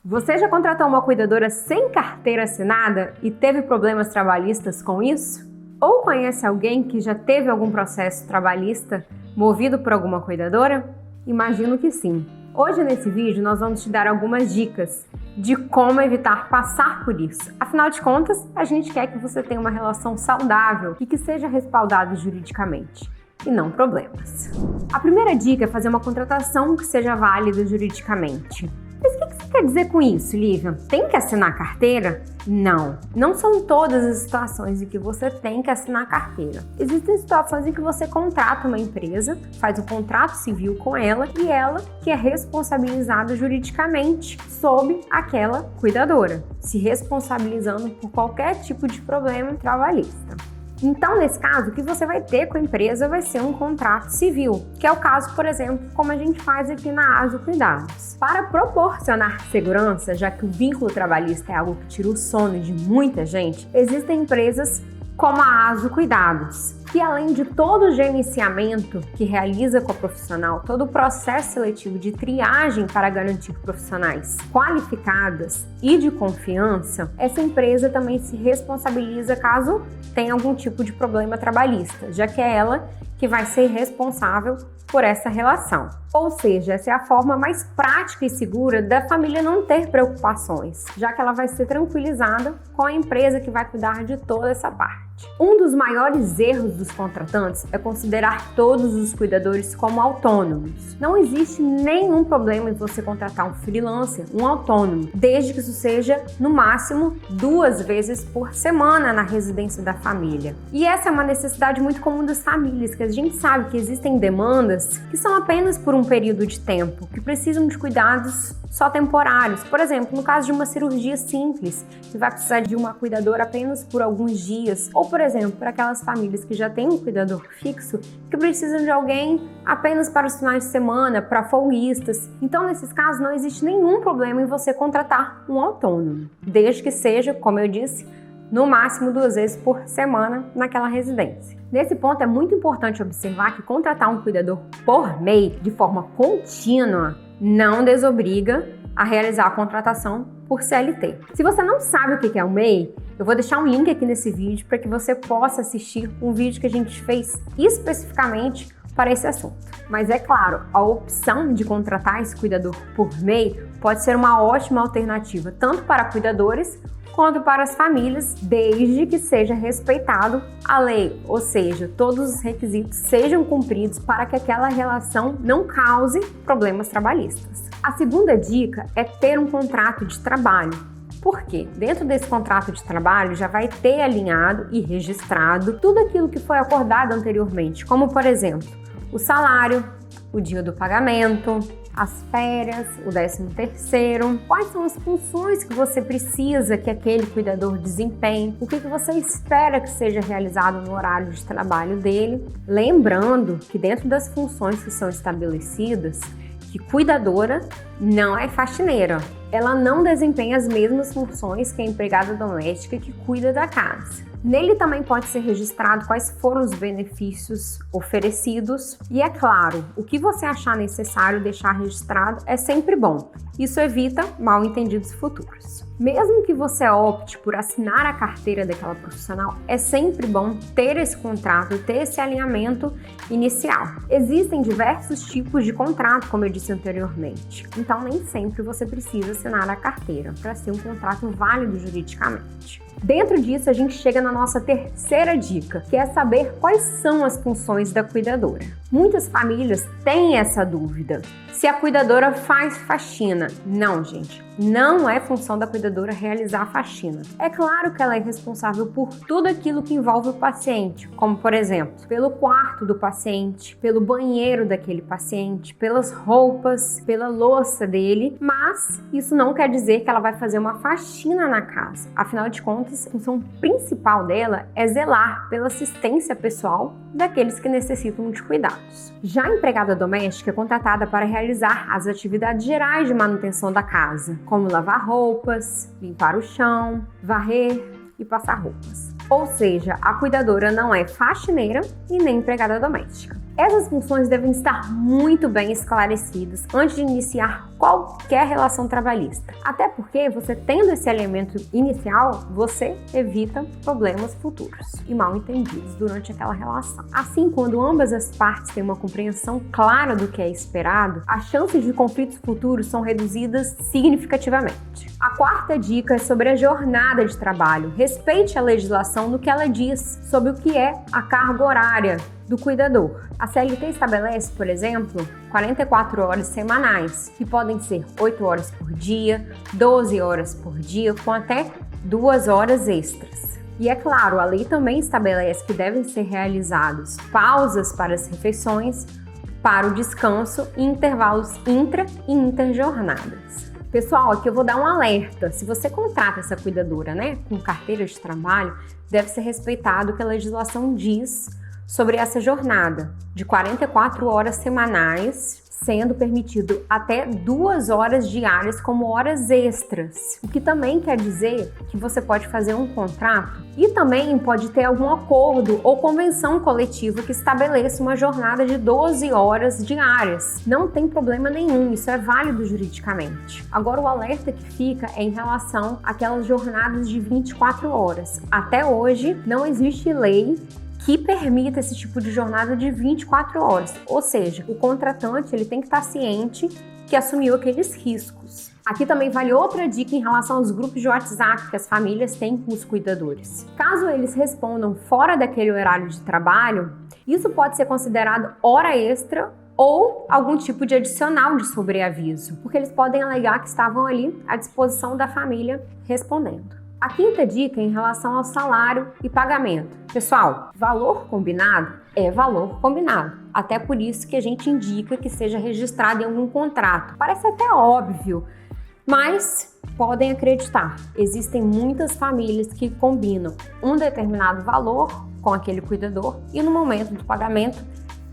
Você já contratou uma cuidadora sem carteira assinada e teve problemas trabalhistas com isso? Ou conhece alguém que já teve algum processo trabalhista movido por alguma cuidadora? Imagino que sim. Hoje nesse vídeo nós vamos te dar algumas dicas de como evitar passar por isso. Afinal de contas, a gente quer que você tenha uma relação saudável e que seja respaldado juridicamente, e não problemas. A primeira dica é fazer uma contratação que seja válida juridicamente. Mas o que você quer dizer com isso, Lívia? Tem que assinar a carteira? Não são todas as situações em que você tem que assinar a carteira. Existem situações em que você contrata uma empresa, faz um contrato civil com ela e ela que é responsabilizada juridicamente sob aquela cuidadora, se responsabilizando por qualquer tipo de problema trabalhista. Então, nesse caso, o que você vai ter com a empresa vai ser um contrato civil, que é o caso, por exemplo, como a gente faz aqui na ASO Cuidados. Para proporcionar segurança, já que o vínculo trabalhista é algo que tira o sono de muita gente, existem empresas como a ASO Cuidados, que além de todo o gerenciamento que realiza com a profissional, todo o processo seletivo de triagem para garantir profissionais qualificadas e de confiança, essa empresa também se responsabiliza caso tenha algum tipo de problema trabalhista, já que é ela que vai ser responsável por essa relação. Ou seja, essa é a forma mais prática e segura da família não ter preocupações, já que ela vai ser tranquilizada com a empresa que vai cuidar de toda essa parte. Um dos maiores erros dos contratantes é considerar todos os cuidadores como autônomos. Não existe nenhum problema em você contratar um freelancer, um autônomo, desde que isso seja, no máximo, 2 vezes por semana na residência da família. E essa é uma necessidade muito comum das famílias, que a gente sabe que existem demandas que são apenas por um período de tempo, que precisam de cuidados só temporários. Por exemplo, no caso de uma cirurgia simples, que vai precisar de uma cuidadora apenas por alguns dias, ou por exemplo, para aquelas famílias que já têm um cuidador fixo, que precisam de alguém apenas para os finais de semana, para folguistas. Então, nesses casos, não existe nenhum problema em você contratar um autônomo, desde que seja, como eu disse, no máximo 2 vezes por semana naquela residência. Nesse ponto, é muito importante observar que contratar um cuidador por MEI de forma contínua não desobriga a realizar a contratação por CLT. Se você não sabe o que é o MEI, eu vou deixar um link aqui nesse vídeo para que você possa assistir um vídeo que a gente fez especificamente para esse assunto. Mas é claro, a opção de contratar esse cuidador por MEI pode ser uma ótima alternativa, tanto para cuidadores quanto para as famílias, desde que seja respeitado a lei, ou seja, todos os requisitos sejam cumpridos para que aquela relação não cause problemas trabalhistas. A segunda dica é ter um contrato de trabalho. Por quê? Dentro desse contrato de trabalho já vai ter alinhado e registrado tudo aquilo que foi acordado anteriormente, como por exemplo, o salário, o dia do pagamento, as férias, o 13º, quais são as funções que você precisa que aquele cuidador desempenhe, o que você espera que seja realizado no horário de trabalho dele. Lembrando que dentro das funções que são estabelecidas, que cuidadora não é faxineira. Ela não desempenha as mesmas funções que a empregada doméstica que cuida da casa. Nele também pode ser registrado quais foram os benefícios oferecidos e, é claro, o que você achar necessário deixar registrado é sempre bom. Isso evita mal-entendidos futuros. Mesmo que você opte por assinar a carteira daquela profissional, é sempre bom ter esse contrato, ter esse alinhamento inicial. Existem diversos tipos de contrato, como eu disse anteriormente, então nem sempre você precisa assinar a carteira para ser um contrato válido juridicamente. Dentro disso, a gente chega na nossa terceira dica, que é saber quais são as funções da cuidadora. Muitas famílias têm essa dúvida. Se a cuidadora faz faxina. Não, gente. Não é função da cuidadora realizar a faxina. É claro que ela é responsável por tudo aquilo que envolve o paciente, como, por exemplo, pelo quarto do paciente, pelo banheiro daquele paciente, pelas roupas, pela louça dele, mas isso não quer dizer que ela vai fazer uma faxina na casa. Afinal de contas, a função principal dela é zelar pela assistência pessoal daqueles que necessitam de cuidados. Já a empregada doméstica é contratada para realizar as atividades gerais de manutenção da casa, como lavar roupas, limpar o chão, varrer e passar roupas. Ou seja, a cuidadora não é faxineira e nem empregada doméstica. Essas funções devem estar muito bem esclarecidas antes de iniciar qualquer relação trabalhista. Até porque você tendo esse elemento inicial, você evita problemas futuros e mal entendidos durante aquela relação. Assim, quando ambas as partes têm uma compreensão clara do que é esperado, as chances de conflitos futuros são reduzidas significativamente. A quarta dica é sobre a jornada de trabalho. Respeite a legislação no que ela diz sobre o que é a carga horária do cuidador. A CLT estabelece, por exemplo, 44 horas semanais, que podem ser 8 horas por dia, 12 horas por dia, com até 2 horas extras. E é claro, a lei também estabelece que devem ser realizados pausas para as refeições, para o descanso e intervalos intra e interjornadas. Pessoal, aqui eu vou dar um alerta. Se você contrata essa cuidadora, com carteira de trabalho, deve ser respeitado o que a legislação diz sobre essa jornada de 44 horas semanais, sendo permitido até 2 horas diárias como horas extras. O que também quer dizer que você pode fazer um contrato e também pode ter algum acordo ou convenção coletiva que estabeleça uma jornada de 12 horas diárias. Não tem problema nenhum, isso é válido juridicamente. Agora, o alerta que fica é em relação àquelas jornadas de 24 horas. Até hoje, não existe lei que permita esse tipo de jornada de 24 horas. Ou seja, o contratante ele tem que estar ciente que assumiu aqueles riscos. Aqui também vale outra dica em relação aos grupos de WhatsApp que as famílias têm com os cuidadores. Caso eles respondam fora daquele horário de trabalho, isso pode ser considerado hora extra ou algum tipo de adicional de sobreaviso, porque eles podem alegar que estavam ali à disposição da família respondendo. A quinta dica é em relação ao salário e pagamento. Pessoal, valor combinado é valor combinado. Até por isso que a gente indica que seja registrado em algum contrato. Parece até óbvio, mas podem acreditar, existem muitas famílias que combinam um determinado valor com aquele cuidador e no momento do pagamento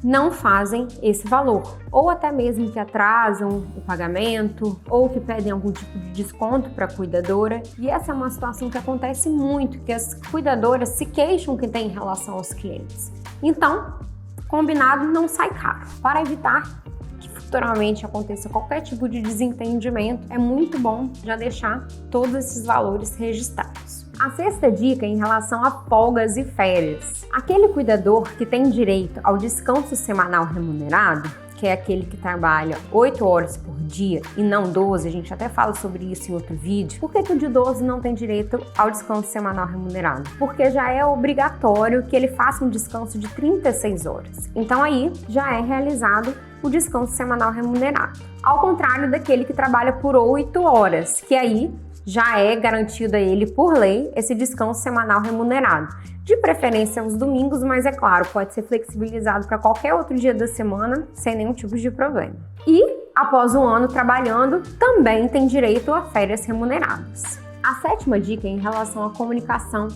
não fazem esse valor, ou até mesmo que atrasam o pagamento, ou que pedem algum tipo de desconto para a cuidadora. E essa é uma situação que acontece muito, que as cuidadoras se queixam que tem em relação aos clientes. Então, combinado não sai caro. Para evitar que futuramente aconteça qualquer tipo de desentendimento, é muito bom já deixar todos esses valores registrados. A sexta dica é em relação a folgas e férias. Aquele cuidador que tem direito ao descanso semanal remunerado, que é aquele que trabalha 8 horas por dia e não 12, a gente até fala sobre isso em outro vídeo. Por que o de 12 não tem direito ao descanso semanal remunerado? Porque já é obrigatório que ele faça um descanso de 36 horas. Então aí já é realizado o descanso semanal remunerado. Ao contrário daquele que trabalha por 8 horas, que aí já é garantido a ele por lei esse descanso semanal remunerado. De preferência aos domingos, mas é claro, pode ser flexibilizado para qualquer outro dia da semana sem nenhum tipo de problema. E após um ano trabalhando, também tem direito a férias remuneradas. A sétima dica é em relação à comunicação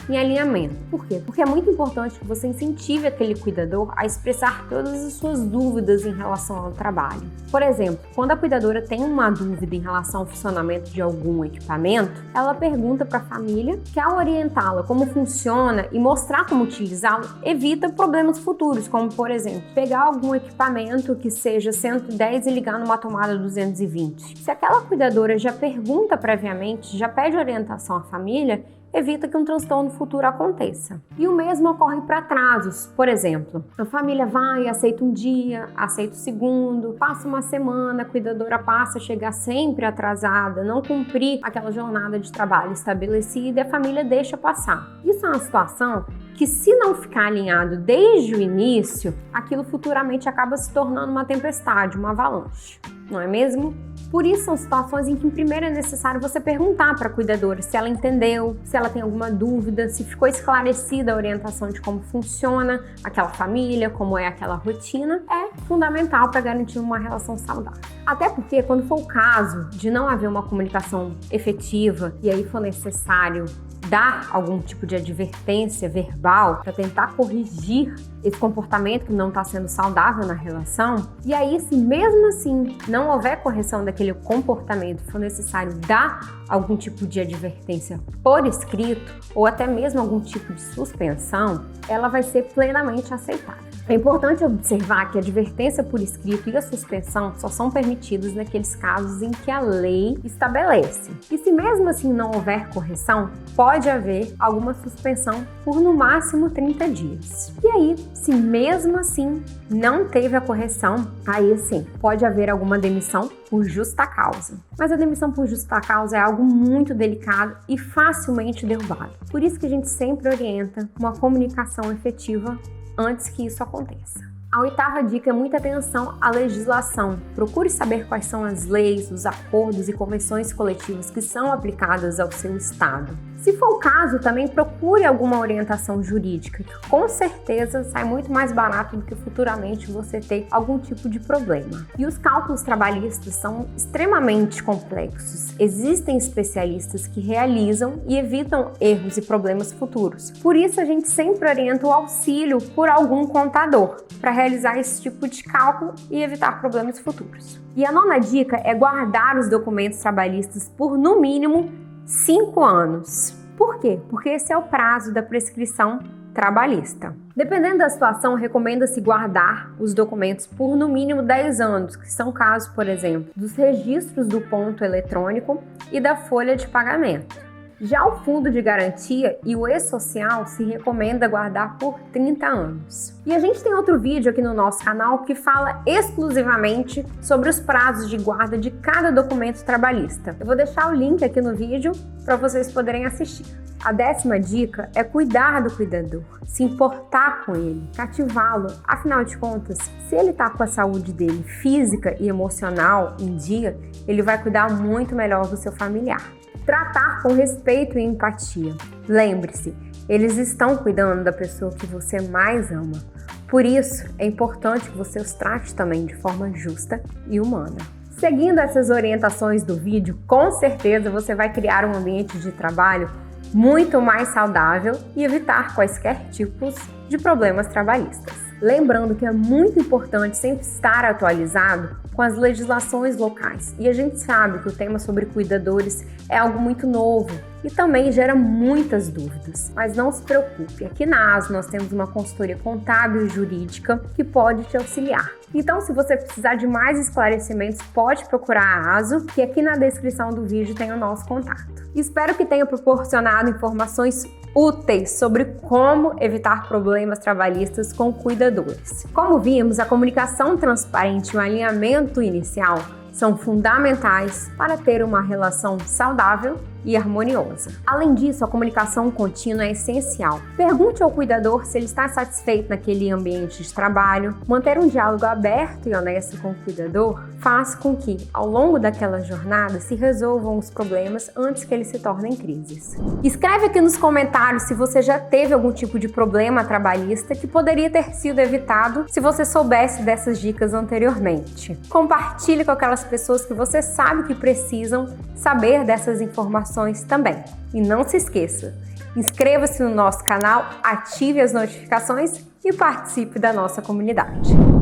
em alinhamento. Por quê? Porque é muito importante que você incentive aquele cuidador a expressar todas as suas dúvidas em relação ao trabalho. Por exemplo, quando a cuidadora tem uma dúvida em relação ao funcionamento de algum equipamento, ela pergunta para a família que, ao orientá-la como funciona e mostrar como utilizá-lo, evita problemas futuros, como, por exemplo, pegar algum equipamento que seja 110 e ligar numa tomada 220. Se aquela cuidadora já pergunta previamente, já pede orientação à família, evita que um transtorno futuro aconteça. E o mesmo ocorre para atrasos. Por exemplo, a família vai, aceita um dia, aceita o segundo, passa uma semana, a cuidadora passa a chegar sempre atrasada, não cumprir aquela jornada de trabalho estabelecida e a família deixa passar. Isso é uma situação que, se não ficar alinhado desde o início, aquilo futuramente acaba se tornando uma tempestade, uma avalanche, não é mesmo? Por isso, são situações em que primeiro é necessário você perguntar para a cuidadora se ela entendeu, se ela tem alguma dúvida, se ficou esclarecida a orientação de como funciona aquela família, como é aquela rotina. É fundamental para garantir uma relação saudável. Até porque, quando for o caso de não haver uma comunicação efetiva e aí for necessário dar algum tipo de advertência verbal para tentar corrigir esse comportamento que não está sendo saudável na relação. E aí, se mesmo assim não houver correção daquele comportamento, for necessário dar algum tipo de advertência por escrito ou até mesmo algum tipo de suspensão, ela vai ser plenamente aceitável. É importante observar que a advertência por escrito e a suspensão só são permitidos naqueles casos em que a lei estabelece. E se mesmo assim não houver correção, pode haver alguma suspensão por no máximo 30 dias. E aí, se mesmo assim não teve a correção, aí sim, pode haver alguma demissão por justa causa. Mas a demissão por justa causa é algo muito delicado e facilmente derrubado. Por isso que a gente sempre orienta uma comunicação efetiva antes que isso aconteça. A 8ª dica é muita atenção à legislação. Procure saber quais são as leis, os acordos e convenções coletivas que são aplicadas ao seu estado. Se for o caso, também procure alguma orientação jurídica, que com certeza sai muito mais barato do que futuramente você ter algum tipo de problema. E os cálculos trabalhistas são extremamente complexos. Existem especialistas que realizam e evitam erros e problemas futuros. Por isso, a gente sempre orienta o auxílio por algum contador para realizar esse tipo de cálculo e evitar problemas futuros. E a 9ª dica é guardar os documentos trabalhistas por no mínimo 5 anos. Por quê? Porque esse é o prazo da prescrição trabalhista. Dependendo da situação, recomenda-se guardar os documentos por no mínimo 10 anos, que são casos, por exemplo, dos registros do ponto eletrônico e da folha de pagamento. Já o fundo de garantia e o e-social se recomenda guardar por 30 anos. E a gente tem outro vídeo aqui no nosso canal que fala exclusivamente sobre os prazos de guarda de cada documento trabalhista. Eu vou deixar o link aqui no vídeo para vocês poderem assistir. A 10ª dica é cuidar do cuidador, se importar com ele, cativá-lo. Afinal de contas, se ele está com a saúde dele física e emocional em dia, ele vai cuidar muito melhor do seu familiar. Tratar com respeito e empatia. Lembre-se, eles estão cuidando da pessoa que você mais ama. Por isso, é importante que você os trate também de forma justa e humana. Seguindo essas orientações do vídeo, com certeza você vai criar um ambiente de trabalho muito mais saudável e evitar quaisquer tipos de problemas trabalhistas. Lembrando que é muito importante sempre estar atualizado com as legislações locais. E a gente sabe que o tema sobre cuidadores é algo muito novo e também gera muitas dúvidas. Mas não se preocupe, aqui na ASO nós temos uma consultoria contábil e jurídica que pode te auxiliar. Então, se você precisar de mais esclarecimentos, pode procurar a ASO, que aqui na descrição do vídeo tem o nosso contato. Espero que tenha proporcionado informações úteis sobre como evitar problemas trabalhistas com cuidadores. Como vimos, a comunicação transparente e o alinhamento inicial são fundamentais para ter uma relação saudável e harmoniosa. Além disso, a comunicação contínua é essencial. Pergunte ao cuidador se ele está satisfeito naquele ambiente de trabalho. Manter um diálogo aberto e honesto com o cuidador faz com que, ao longo daquela jornada, se resolvam os problemas antes que eles se tornem crises. Escreve aqui nos comentários se você já teve algum tipo de problema trabalhista que poderia ter sido evitado se você soubesse dessas dicas anteriormente. Compartilhe com aquelas pessoas que você sabe que precisam saber dessas informações também. E não se esqueça, inscreva-se no nosso canal, ative as notificações e participe da nossa comunidade.